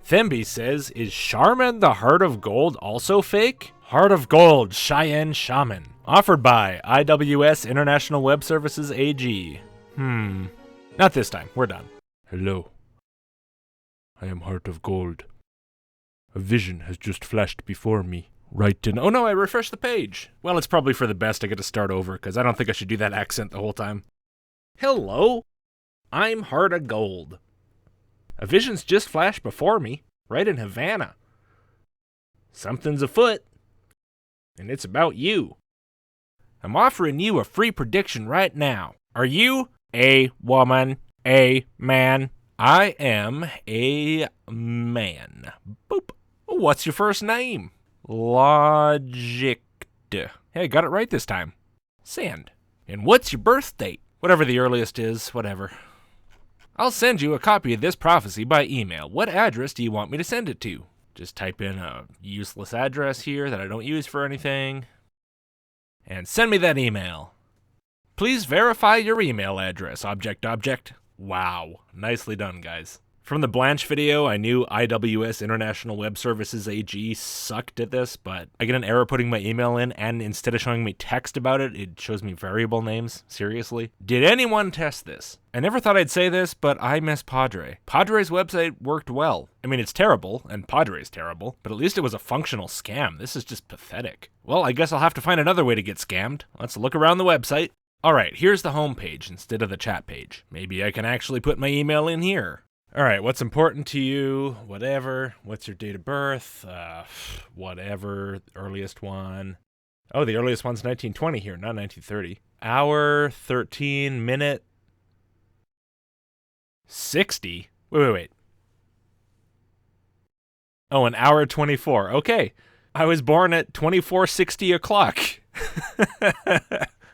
Themby says, is Shaman the Heart of Gold also fake? Heart of Gold, Cheyenne Shaman. Offered by IWS International Web Services AG. Not this time. We're done. Hello. I am Heart of Gold. A vision has just flashed before me. Right in... Oh no, I refreshed the page. Well, it's probably for the best I get to start over, because I don't think I should do that accent the whole time. Hello. I'm Heart of Gold. A vision's just flashed before me, right in Havana. Something's afoot, and it's about you. I'm offering you a free prediction right now. Are you a woman, a man? I am a man. Boop. What's your first name? Logicked. Hey, got it right this time. Sand. And what's your birth date? Whatever the earliest is, whatever. I'll send you a copy of this prophecy by email. What address do you want me to send it to? Just type in a useless address here that I don't use for anything. And send me that email. Please verify your email address, object. Wow, nicely done, guys. From the Blanche video, I knew IWS International Web Services AG sucked at this, but I get an error putting my email in, and instead of showing me text about it, it shows me variable names. Seriously? Did anyone test this? I never thought I'd say this, but I miss Padre. Padre's website worked well. I mean, it's terrible, and Padre's terrible, but at least it was a functional scam. This is just pathetic. Well, I guess I'll have to find another way to get scammed. Let's look around the website. Alright, here's the home page instead of the chat page. Maybe I can actually put my email in here. Alright, what's important to you? Whatever. What's your date of birth? Whatever. Earliest one. Oh, the earliest one's 1920 here, not 1930. Hour, 13, minute. 60? Wait. Oh, an hour 24. Okay. I was born at 24:60 o'clock.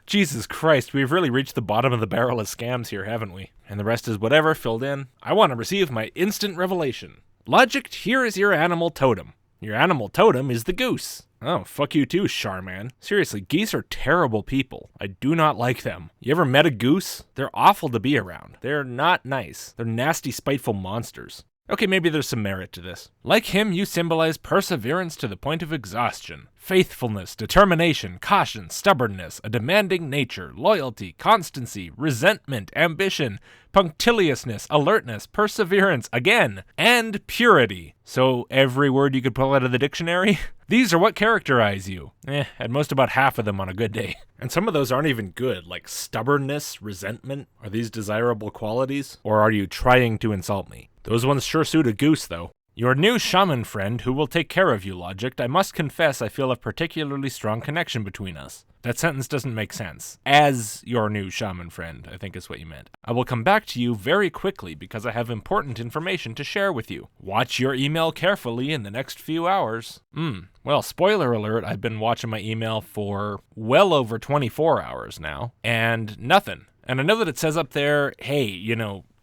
Jesus Christ, we've really reached the bottom of the barrel of scams here, haven't we? And the rest is whatever, filled in. I want to receive my instant revelation. Logicked, here is your animal totem. Your animal totem is the goose. Oh, fuck you too, Shaman. Seriously, geese are terrible people. I do not like them. You ever met a goose? They're awful to be around. They're not nice. They're nasty, spiteful monsters. Okay, maybe there's some merit to this. Like him, you symbolize perseverance to the point of exhaustion. Faithfulness, determination, caution, stubbornness, a demanding nature, loyalty, constancy, resentment, ambition, punctiliousness, alertness, perseverance, again, and purity. So every word you could pull out of the dictionary? These are what characterize you. At most about half of them on a good day. And some of those aren't even good, like stubbornness, resentment. Are these desirable qualities? Or are you trying to insult me? Those ones sure suit a goose, though. Your new shaman friend who will take care of you, Logicked. I must confess I feel a particularly strong connection between us. That sentence doesn't make sense. As your new shaman friend, I think is what you meant. I will come back to you very quickly because I have important information to share with you. Watch your email carefully in the next few hours. Well, spoiler alert, I've been watching my email for well over 24 hours now, and nothing. And I know that it says up there, hey,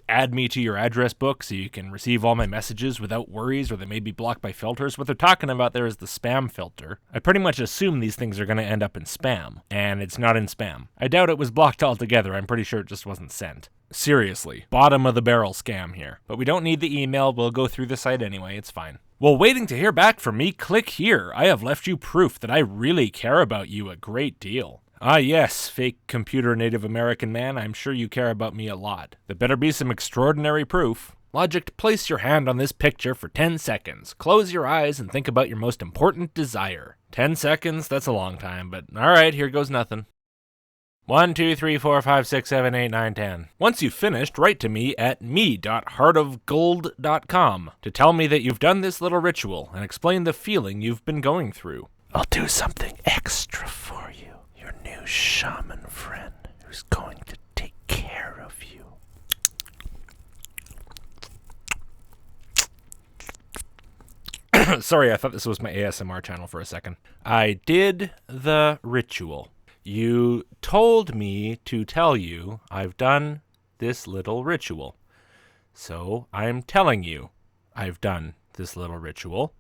add me to your address book so you can receive all my messages without worries or they may be blocked by filters. What they're talking about there is the spam filter. I pretty much assume these things are going to end up in spam, and it's not in spam. I doubt it was blocked altogether. I'm pretty sure it just wasn't sent. Seriously, bottom of the barrel scam here. But we don't need the email. We'll go through the site anyway. It's fine. While waiting to hear back from me, click here. I have left you proof that I really care about you a great deal. Ah yes, fake computer Native American man, I'm sure you care about me a lot. There better be some extraordinary proof. Logicked, place your hand on this picture for 10 seconds. Close your eyes and think about your most important desire. 10 seconds? That's a long time, but alright, here goes nothing. 1, 2, 3, 4, 5, 6, 7, 8, 9, 10. Once you've finished, write to me at me.heartofgold.com to tell me that you've done this little ritual and explain the feeling you've been going through. I'll do something extra for you. Your new shaman friend who's going to take care of you. Sorry, I thought this was my ASMR channel for a second. I did the ritual. You told me to tell you I've done this little ritual. So I'm telling you I've done this little ritual.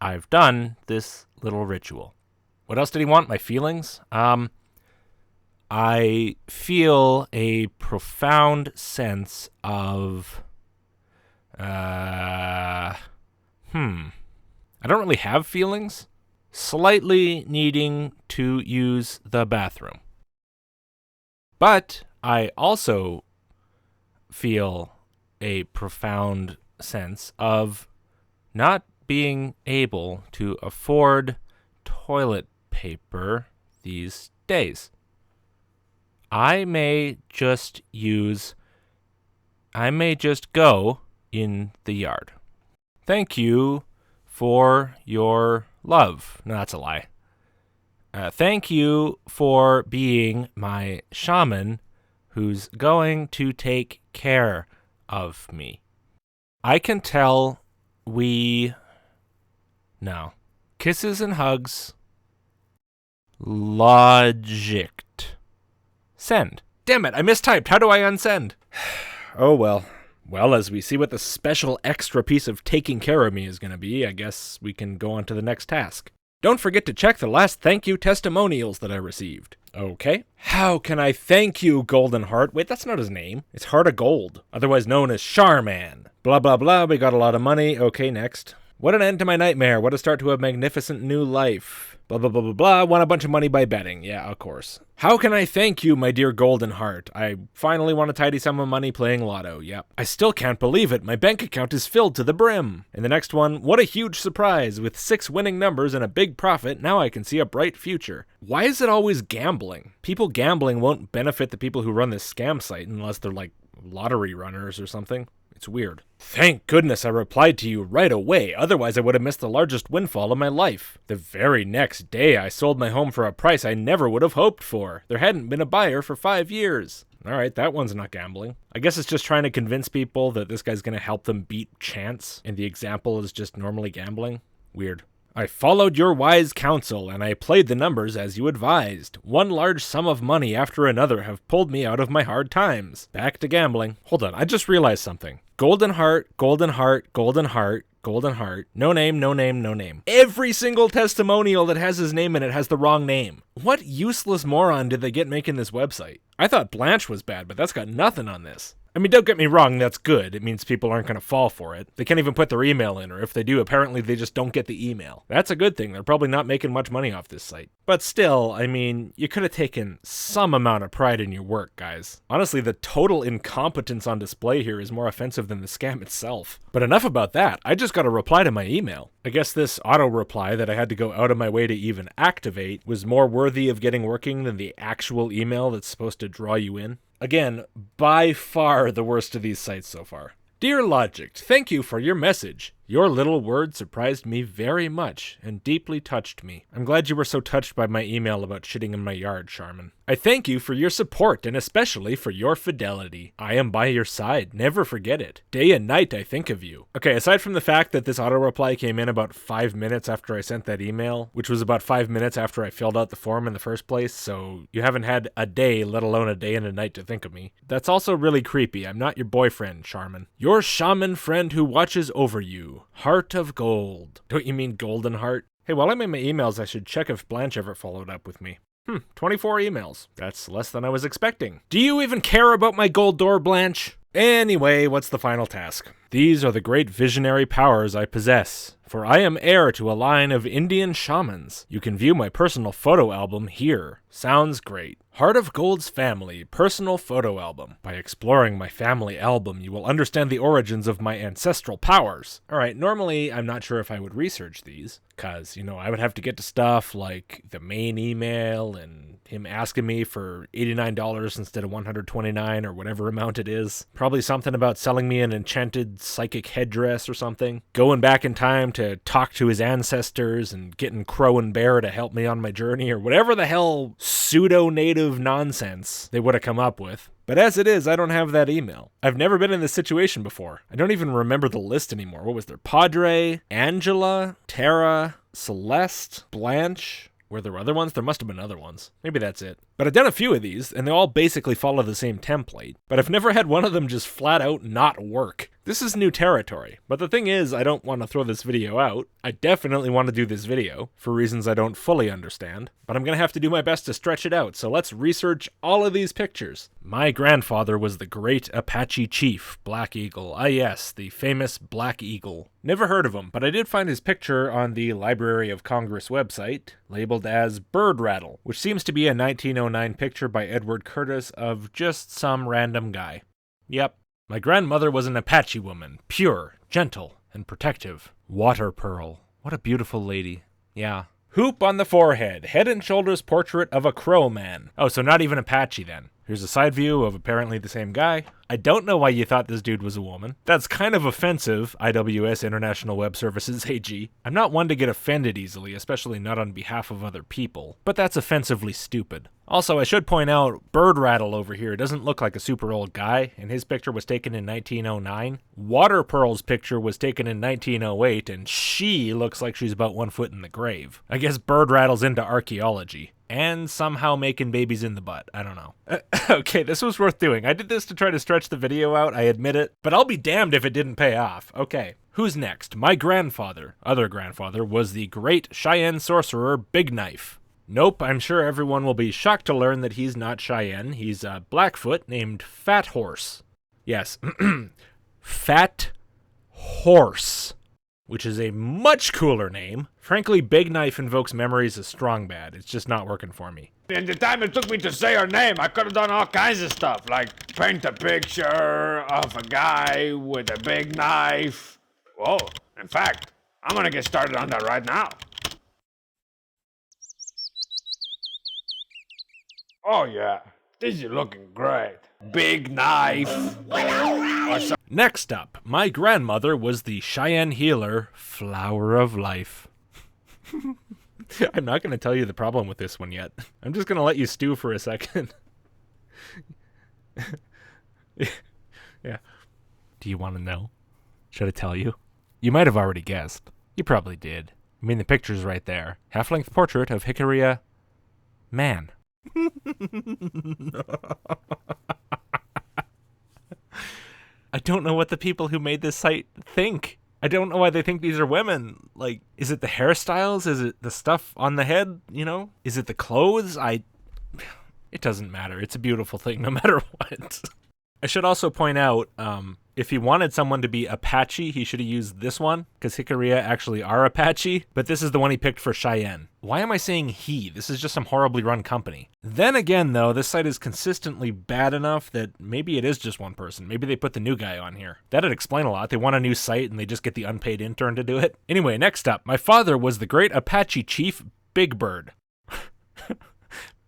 I've done this little ritual. What else did he want? My feelings? I feel a profound sense of, I I don't really have feelings. Slightly needing to use the bathroom. But I also feel a profound sense of not being able to afford toilet paper these days. I may just go in the yard. Thank you for your love. No, that's a lie. Thank you for being my shaman who's going to take care of me. I can tell No. Kisses and hugs. Logicked. Send. Damn it, I mistyped. How do I unsend? Oh well. Well, as we see what the special extra piece of taking care of me is going to be, I guess we can go on to the next task. Don't forget to check the last thank you testimonials that I received. Okay. How can I thank you, Golden Heart? Wait, that's not his name. It's Heart of Gold, otherwise known as Shaman. Blah, blah, blah. We got a lot of money. Okay, next. What an end to my nightmare. What a start to a magnificent new life. Blah, blah, blah, blah, blah. Won a bunch of money by betting. Yeah, of course. How can I thank you, my dear Golden Heart? I finally won a tidy sum of money playing lotto. Yep. I still can't believe it. My bank account is filled to the brim. And the next one, what a huge surprise. With 6 winning numbers and a big profit, now I can see a bright future. Why is it always gambling? People gambling won't benefit the people who run this scam site unless they're like lottery runners or something. It's weird. Thank goodness I replied to you right away, otherwise I would have missed the largest windfall of my life. The very next day I sold my home for a price I never would have hoped for. There hadn't been a buyer for 5 years. Alright, that one's not gambling. I guess it's just trying to convince people that this guy's gonna help them beat chance, and the example is just normally gambling. Weird. I followed your wise counsel, and I played the numbers as you advised. One large sum of money after another have pulled me out of my hard times. Back to gambling. Hold on, I just realized something. Golden Heart, Golden Heart, Golden Heart, Golden Heart. No name, no name, no name. Every single testimonial that has his name in it has the wrong name. What useless moron did they get making this website? I thought Blanche was bad, but that's got nothing on this. I mean, don't get me wrong, that's good. It means people aren't going to fall for it. They can't even put their email in, or if they do, apparently they just don't get the email. That's a good thing. They're probably not making much money off this site. But still, I mean, you could have taken some amount of pride in your work, guys. Honestly, the total incompetence on display here is more offensive than the scam itself. But enough about that. I just got a reply to my email. I guess this auto-reply that I had to go out of my way to even activate was more worthy of getting working than the actual email that's supposed to draw you in. Again, by far the worst of these sites so far. Dear Logicked, thank you for your message. Your little word surprised me very much and deeply touched me. I'm glad you were so touched by my email about shitting in my yard, Shaman. I thank you for your support and especially for your fidelity. I am by your side. Never forget it. Day and night I think of you. Okay, aside from the fact that this auto-reply came in about 5 minutes after I sent that email, which was about 5 minutes after I filled out the form in the first place, so you haven't had a day, let alone a day and a night to think of me. That's also really creepy. I'm not your boyfriend, Shaman. Your shaman friend who watches over you. Heart of Gold. Don't you mean Golden Heart? Hey, while I'm in my emails, I should check if Blanche ever followed up with me. 24 emails. That's less than I was expecting. Do you even care about my gold door, Blanche? Anyway, what's the final task? These are the great visionary powers I possess, for I am heir to a line of Indian shamans. You can view my personal photo album here. Sounds great. Heart of Gold's Family Personal Photo Album. By exploring my family album, you will understand the origins of my ancestral powers. Alright, normally I'm not sure if I would research these, because, I would have to get to stuff like the main email and him asking me for $89 instead of $129 or whatever amount it is. Probably something about selling me an enchanted psychic headdress or something. Going back in time to talk to his ancestors and getting Crow and Bear to help me on my journey or whatever the hell pseudo-native nonsense they would have come up with. But as it is, I don't have that email. I've never been in this situation before. I don't even remember the list anymore. What was there? Padre, Angela, Tara, Celeste, Blanche. Were there other ones? There must have been other ones. Maybe that's it. But I've done a few of these, and they all basically follow the same template, but I've never had one of them just flat out not work. This is new territory, but the thing is, I don't want to throw this video out. I definitely want to do this video, for reasons I don't fully understand, but I'm gonna have to do my best to stretch it out, so let's research all of these pictures. My grandfather was the great Apache chief, Black Eagle. Ah yes, the famous Black Eagle. Never heard of him, but I did find his picture on the Library of Congress website, labeled as Bird Rattle, which seems to be a 1909 picture by Edward Curtis of just some random guy. Yep. My grandmother was an Apache woman, pure, gentle, and protective. Water Pearl. What a beautiful lady. Yeah. Hoop on the forehead, head and shoulders portrait of a crow man. Oh, so not even Apache then. Here's a side view of apparently the same guy. I don't know why you thought this dude was a woman. That's kind of offensive, IWS International Web Services AG. I'm not one to get offended easily, especially not on behalf of other people, but that's offensively stupid. Also, I should point out, Bird Rattle over here doesn't look like a super old guy, and his picture was taken in 1909. Water Pearl's picture was taken in 1908, and she looks like she's about 1 foot in the grave. I guess Bird Rattle's into archaeology. And somehow making babies in the butt. I don't know. Okay, this was worth doing. I did this to try to stretch the video out, I admit it. But I'll be damned if it didn't pay off. Okay, who's next? My grandfather, other grandfather, was the great Cheyenne sorcerer Big Knife. Nope, I'm sure everyone will be shocked to learn that he's not Cheyenne. He's a Blackfoot named Fat Horse. Yes, Fat Horse. Which is a much cooler name. Frankly, Big Knife invokes memories of Strong Bad. It's just not working for me. In the time it took me to say her name, I could have done all kinds of stuff, like paint a picture of a guy with a big knife. Whoa, in fact, I'm gonna get started on that right now. Oh yeah, this is looking great. Big knife. Next up, my grandmother was the Cheyenne healer, Flower of Life. I'm not going to tell you the problem with this one yet. I'm just going to let you stew for a second. Yeah. Do you want to know? Should I tell you? You might have already guessed. You probably did. I mean, the picture's right there. Half-length portrait of Hickory Man. I don't know what the people who made this site think. I don't know why they think these are women. Like, is it the hairstyles? Is it the stuff on the head, you know? Is it the clothes? It doesn't matter. It's a beautiful thing no matter what. I should also point out, if he wanted someone to be Apache, he should have used this one, because Hickory actually are Apache, but this is the one he picked for Cheyenne. Why am I saying he? This is just some horribly run company. Then again, though, this site is consistently bad enough that maybe it is just one person. Maybe they put the new guy on here. That'd explain a lot. They want a new site and they just get the unpaid intern to do it. Anyway, next up, my father was the great Apache chief, Big Bird.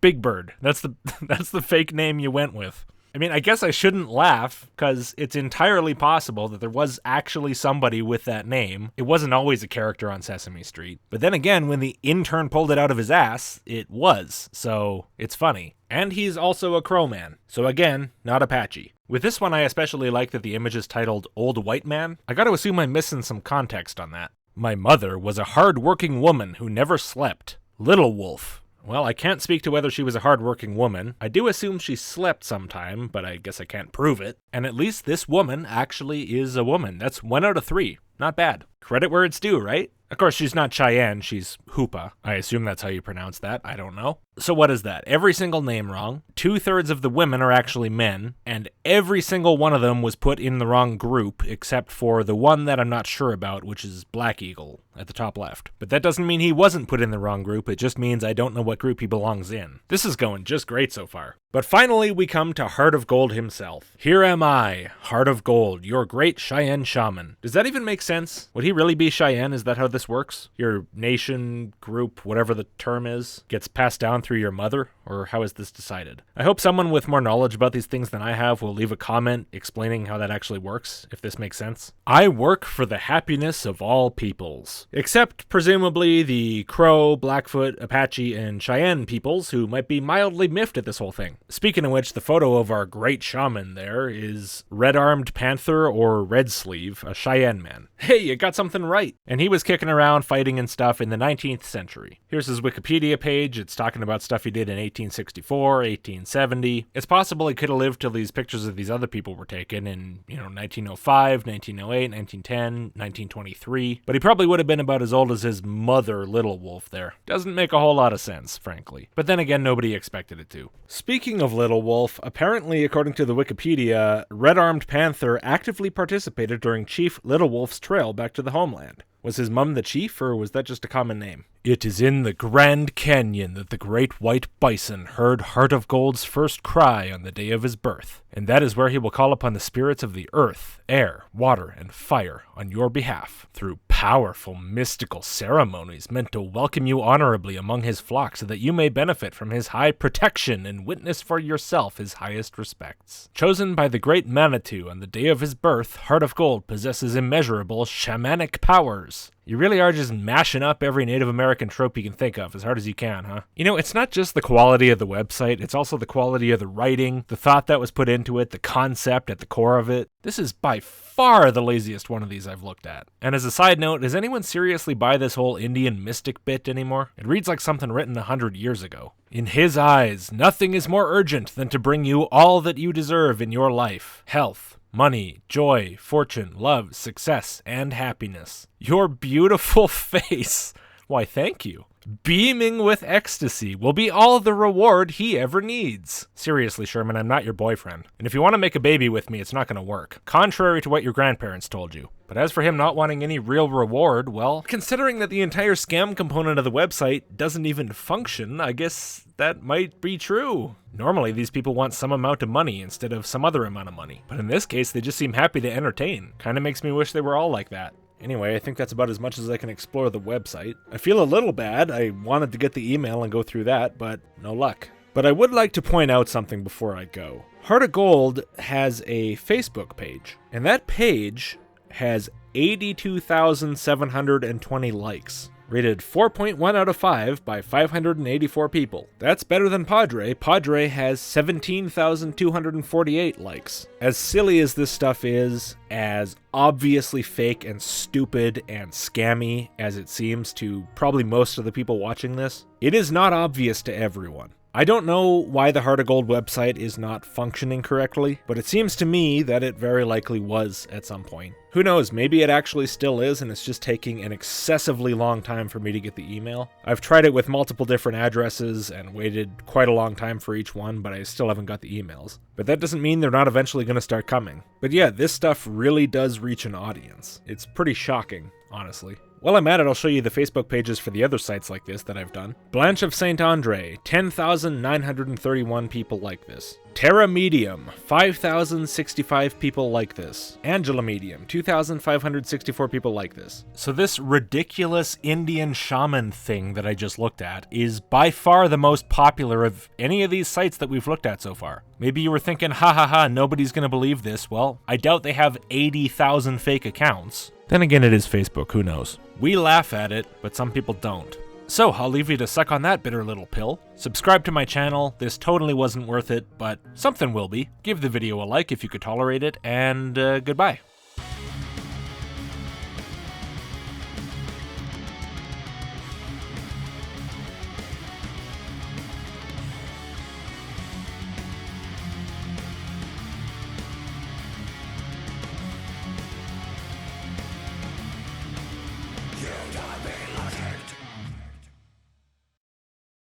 Big Bird. That's the fake name you went with. I mean, I guess I shouldn't laugh, because it's entirely possible that there was actually somebody with that name. It wasn't always a character on Sesame Street. But then again, when the intern pulled it out of his ass, it was. So, it's funny. And he's also a crow man. So again, not Apache. With this one, I especially like that the image is titled Old White Man. I gotta assume I'm missing some context on that. My mother was a hard-working woman who never slept. Little Wolf. Well, I can't speak to whether she was a hard-working woman. I do assume she slept sometime, but I guess I can't prove it. And at least this woman actually is a woman. That's 1 out of 3. Not bad. Credit where it's due, right? Of course, she's not Cheyenne, she's Hoopa. I assume that's how you pronounce that. I don't know. So what is that? Every single name wrong. 2/3 of the women are actually men, and every single one of them was put in the wrong group, except for the one that I'm not sure about, which is Black Eagle at the top left. But that doesn't mean he wasn't put in the wrong group, it just means I don't know what group he belongs in. This is going just great so far. But finally, we come to Heart of Gold himself. Here am I, Heart of Gold, your great Cheyenne Shaman. Does that even make sense? Would he really be Cheyenne? Is that how this works? Your nation, group, whatever the term is, gets passed down through your mother? Or how is this decided? I hope someone with more knowledge about these things than I have will leave a comment explaining how that actually works, if this makes sense. I work for the happiness of all peoples. Except, presumably, the Crow, Blackfoot, Apache, and Cheyenne peoples who might be mildly miffed at this whole thing. Speaking of which, the photo of our great shaman there is Red-Armed Panther or Red Sleeve, a Cheyenne man. Hey, you got something right. And he was kicking around fighting and stuff in the 19th century. Here's his Wikipedia page. It's talking about stuff he did in 1864, 1870. It's possible he could have lived till these pictures of these other people were taken in, 1905, 1908, 1910, 1923. But he probably would have been about as old as his mother, Little Wolf, there. Doesn't make a whole lot of sense, frankly. But then again, nobody expected it to. Speaking of Little Wolf, apparently, according to the Wikipedia, Red Armed Panther actively participated during Chief Little Wolf's trail back to the homeland. Was his mum the chief, or was that just a common name? It is in the Grand Canyon that the great white bison heard Heart of Gold's first cry on the day of his birth, and that is where he will call upon the spirits of the earth, air, water, and fire on your behalf, through powerful mystical ceremonies meant to welcome you honorably among his flock so that you may benefit from his high protection and witness for yourself his highest respects. Chosen by the great Manitou on the day of his birth, Heart of Gold possesses immeasurable shamanic powers. You really are just mashing up every Native American trope you can think of as hard as you can, huh? It's not just the quality of the website, it's also the quality of the writing, the thought that was put into it, the concept at the core of it. This is by far the laziest one of these I've looked at. And as a side note, does anyone seriously buy this whole Indian mystic bit anymore? It reads like something written 100 years ago. In his eyes, nothing is more urgent than to bring you all that you deserve in your life. Health, money, joy, fortune, love, success, and happiness. Your beautiful face, why thank you, beaming with ecstasy, will be all the reward he ever needs. Seriously, Sherman, I'm not your boyfriend. And if you want to make a baby with me, it's not going to work. Contrary to what your grandparents told you. But as for him not wanting any real reward, well, considering that the entire scam component of the website doesn't even function, I guess that might be true. Normally, these people want some amount of money instead of some other amount of money. But in this case, they just seem happy to entertain. Kinda makes me wish they were all like that. Anyway, I think that's about as much as I can explore the website. I feel a little bad. I wanted to get the email and go through that, but no luck. But I would like to point out something before I go. Heart of Gold has a Facebook page, and that page has 82,720 likes. Rated 4.1 out of 5 by 584 people. That's better than Padre. Padre has 17,248 likes. As silly as this stuff is, as obviously fake and stupid and scammy as it seems to probably most of the people watching this, it is not obvious to everyone. I don't know why the Heart of Gold website is not functioning correctly, but it seems to me that it very likely was at some point. Who knows, maybe it actually still is and it's just taking an excessively long time for me to get the email. I've tried it with multiple different addresses and waited quite a long time for each one, but I still haven't got the emails. But that doesn't mean they're not eventually going to start coming. But yeah, this stuff really does reach an audience. It's pretty shocking, honestly. While I'm at it, I'll show you the Facebook pages for the other sites like this that I've done. Blanche of St. Andre, 10,931 people like this. Terra Medium, 5,065 people like this. Angela Medium, 2,564 people like this. So this ridiculous Indian shaman thing that I just looked at is by far the most popular of any of these sites that we've looked at so far. Maybe you were thinking, ha ha ha, nobody's gonna believe this. Well, I doubt they have 80,000 fake accounts. Then again, it is Facebook, who knows? We laugh at it, but some people don't. So, I'll leave you to suck on that bitter little pill. Subscribe to my channel. This totally wasn't worth it, but something will be. Give the video a like if you could tolerate it, and goodbye.